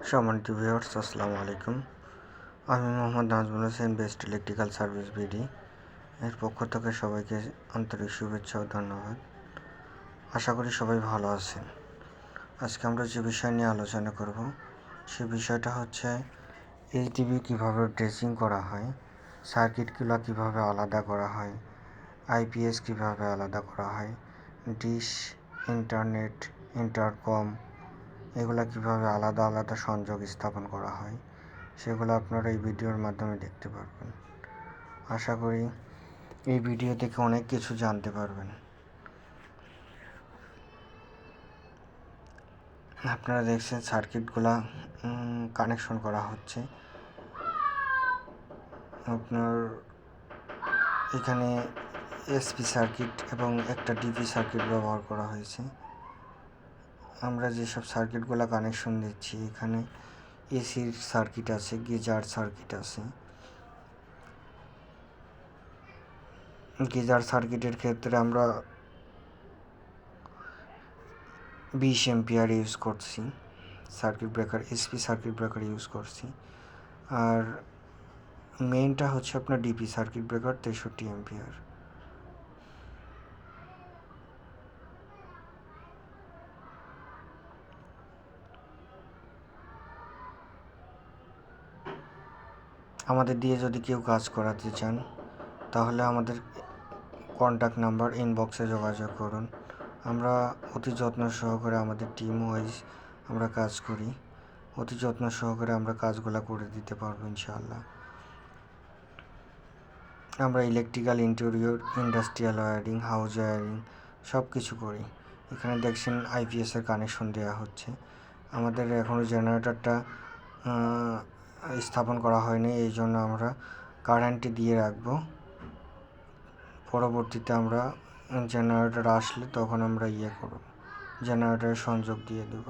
সম্মানিত ভিউয়ার্স, আসসালামু আলাইকুম। আমি Mohammad Nazmul Hossain, best electrical service BD এর পক্ষ থেকে সবাইকে আন্তরিক শুভেচ্ছা ও ধন্যবাদ। আশা করি সবাই ভালো আছেন। আজকে আমরা যে বিষয় নিয়ে আলোচনা করব সে বিষয়টা হচ্ছে এইচডিবি কীভাবে ড্রেসিং করা হয়, সার্কিটগুলো কীভাবে আলাদা করা হয়, আইপিএস কীভাবে আলাদা করা হয়, ডিশ, ইন্টারনেট, ইন্টারকম এগুলো কীভাবে আলাদা আলাদা সংযোগ স্থাপন করা হয় সেগুলো আপনারা এই ভিডিওর মাধ্যমে দেখতে পারবেন। আশা করি এই ভিডিও থেকে অনেক কিছু জানতে পারবেন। আপনারা দেখছেন সার্কিটগুলা কানেকশন করা হচ্ছে। আপনার এখানে এসপি সার্কিট এবং একটা ডিপি সার্কিট ব্যবহার করা হয়েছে। আমরা যেসব সার্কিটগুলো কানেকশন দিচ্ছি, এখানে এসির সার্কিট আছে, গিজার সার্কিট আছে। গিজার সার্কিটের ক্ষেত্রে আমরা 20 এম্পিয়ার ইউজ করছি, circuit breaker SP circuit breaker use করছি। আর মেইনটা হচ্ছে আপনার ডিপি সার্কিট ব্রেকার 63 এম্পিয়ার। আমাদের দিয়ে যদি কেউ কাজ করাতে চান তাহলে আমাদের কন্ট্যাক্ট নাম্বার ইনবক্সে যোগাযোগ করুন। আমরা অতি যত্ন সহকারে আমাদের টিম ওয়াইজ আমরা কাজ করি। অতি যত্ন সহকারে আমরা কাজগুলো করে দিতে পারবো ইনশাআল্লাহ। আমরা electrical, interior, industrial wiring, house wiring সব কিছু করি। এখানে দেখছেন আইপিএসের কানেকশন দেওয়া হচ্ছে। আমাদের এখনও জেনারেটরটা স্থাপন করা হয়নি, এই জন্য আমরা কারেন্টে দিয়ে রাখবো। পরবর্তীতে আমরা জেনারেটর আসলে তখন আমরা করব, জেনারেটরের সংযোগ দিয়ে দেব।